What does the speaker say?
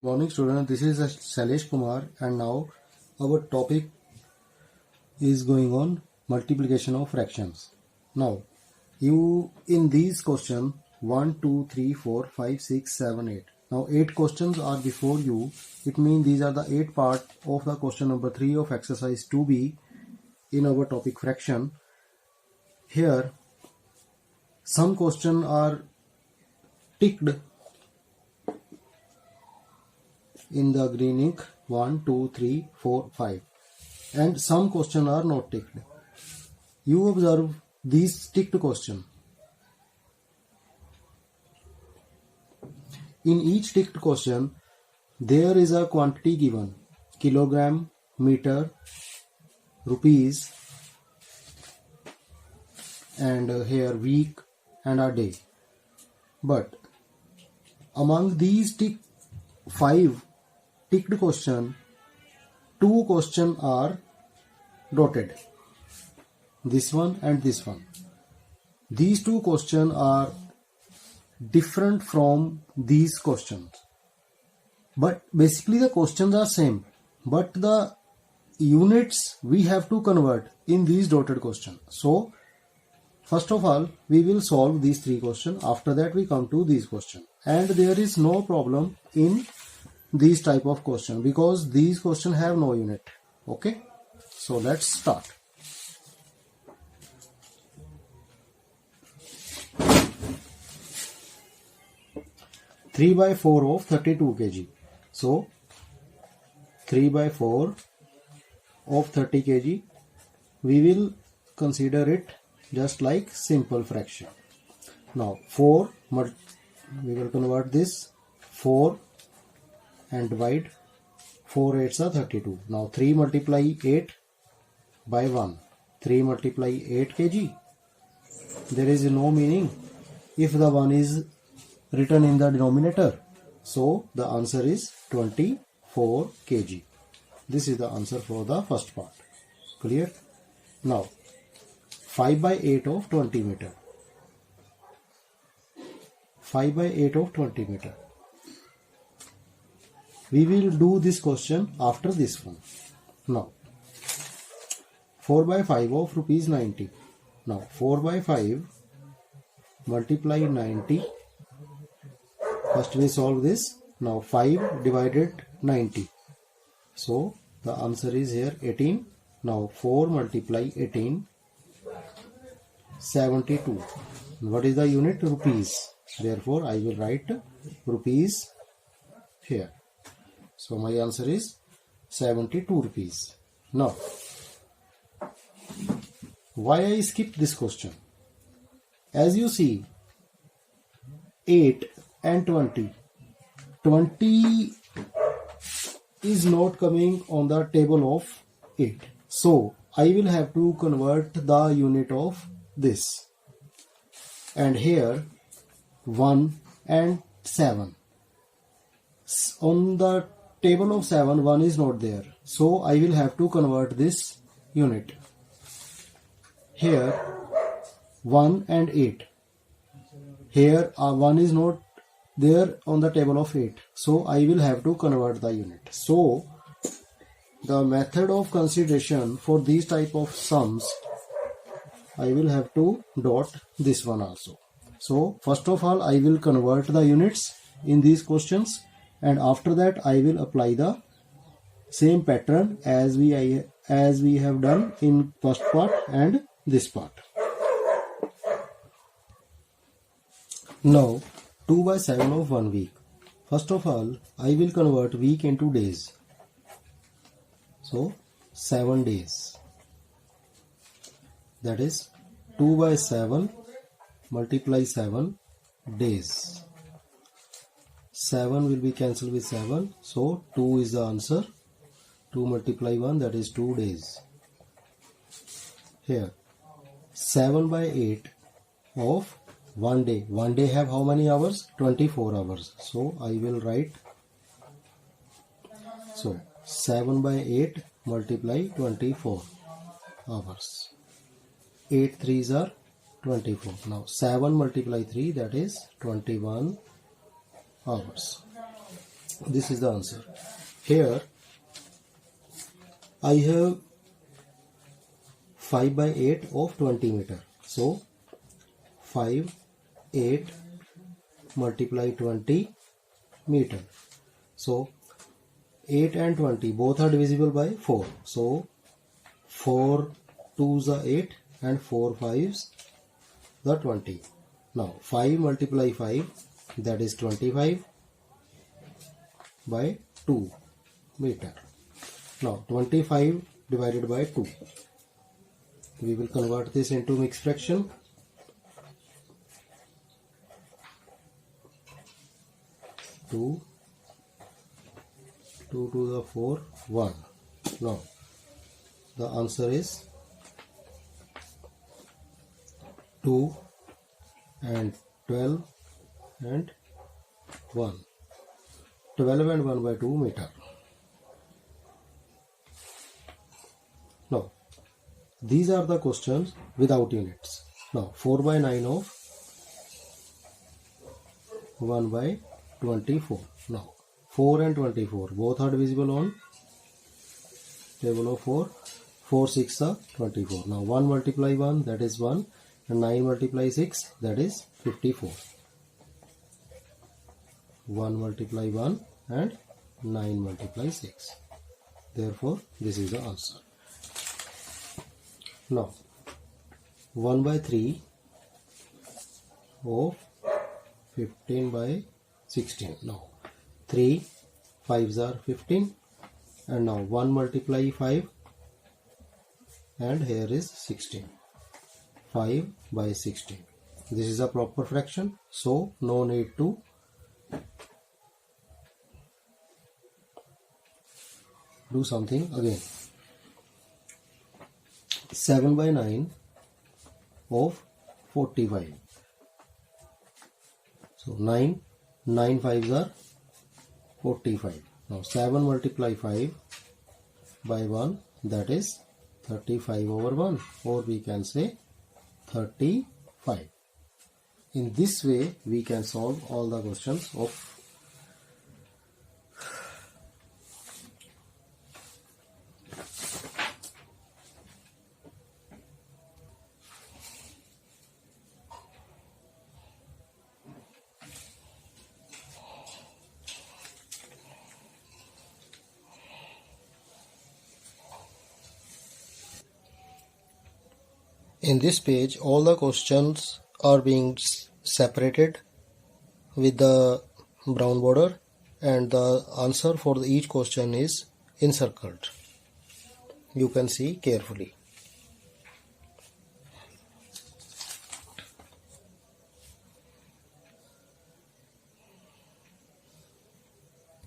Morning student, this is Shailesh Kumar and now our topic is going on multiplication of fractions. Now you in these question 1, 2, 3, 4, 5, 6, 7, 8. Now 8 questions are before you. It means these are the 8 part of the question number 3 of exercise 2b in our topic fraction. Here some questions are ticked in the green ink 1, 2, 3, 4, 5 and some questions are not ticked. You observe these ticked questions. In each ticked question there is a quantity given: kilogram, meter, rupees, and here week and a day. But among these 5 ticked question, 2 questions are dotted, this one and this one. These 2 questions are different from these questions, but basically the questions are same, but the units we have to convert in these dotted questions. So first of all we will solve these 3 questions. After that we come to these questions, and there is no problem in these type of question because these questions have no unit. Okay, so let's start. Three by 4 of 32 kg. So 3 by 4 of 30 kg, we will consider it just like simple fraction. Now 4, we will convert this 4 and divide. 4 8s are 32. Now 3 multiply 8 by 1. 3 multiply 8 kg. There is no meaning if the 1 is written in the denominator. So the answer is 24 kg. This is the answer for the first part. Clear? Now 5 by 8 of 20 meter. 5 by 8 of 20 meter. We will do this question after this one. Now 4 by 5 of rupees 90. Now 4 by 5 multiply 90. First we solve this. Now 5 divided 90. So the answer is here 18. Now 4 multiply 18. 72. What is the unit? Rupees. Therefore I will write rupees here. So my answer is 72 rupees. Now, why I skipped this question? As you see, 8 and 20. 20 is not coming on the table of 8. So I will have to convert the unit of this. And here 1 and 7. On the table of 7, 1 is not there. So I will have to convert this unit. Here 1 and 8. Here 1 is not there on the table of 8. So I will have to convert the unit. So the method of consideration for these type of sums, I will have to dot this one also. So first of all I will convert the units in these questions, and after that I will apply the same pattern as we have done in first part and this part. Now 2 by 7 of 1 week. First of all I will convert week into days. So 7 days. That is 2 by 7 multiply 7 days. 7 will be cancelled with 7. So 2 is the answer. 2 multiply 1, that is 2 days. Here 7 by 8 of 1 day. 1 day have how many hours? 24 hours. So I will write. So 7 by 8 multiply 24 hours. 8 3s are 24. Now 7 multiply 3, that is 21 hours. This is the answer. Here I have 5 by 8 of 20 meter. So 5, 8 multiply 20 meter. So 8 and 20 both are divisible by 4. So 4 2s are 8 and 4 5s the 20. Now 5 multiply 5, that is 25 by 2 meter. Now 25 divided by 2. We will convert this into mixed fraction. 2 to the 4, 1. Now the answer is 2 and 12 and 1. 12 and 1 by 2 meter. Now these are the questions without units. Now 4 by 9 of 1 by 24. Now 4 and 24 both are divisible on table of 4. 4 6 are 24. Now 1 multiply 1, that is 1, and 9 multiply 6, that is 54. 1 multiply 1 and 9 multiply 6. Therefore this is the answer. Now 1 by 3 of 15 by 16. Now 3 5s are 15, and now 1 multiply 5, and here is 16. 5 by 16. This is a proper fraction, so no need to do something again. 7 by 9 of 45. So 9 5s are 45. Now 7 multiply 5 by 1, that is 35 over 1, or we can say 35. In this way we can solve all the questions of In this page, all the questions are being separated with the brown border, and the answer for each question is encircled. You can see carefully.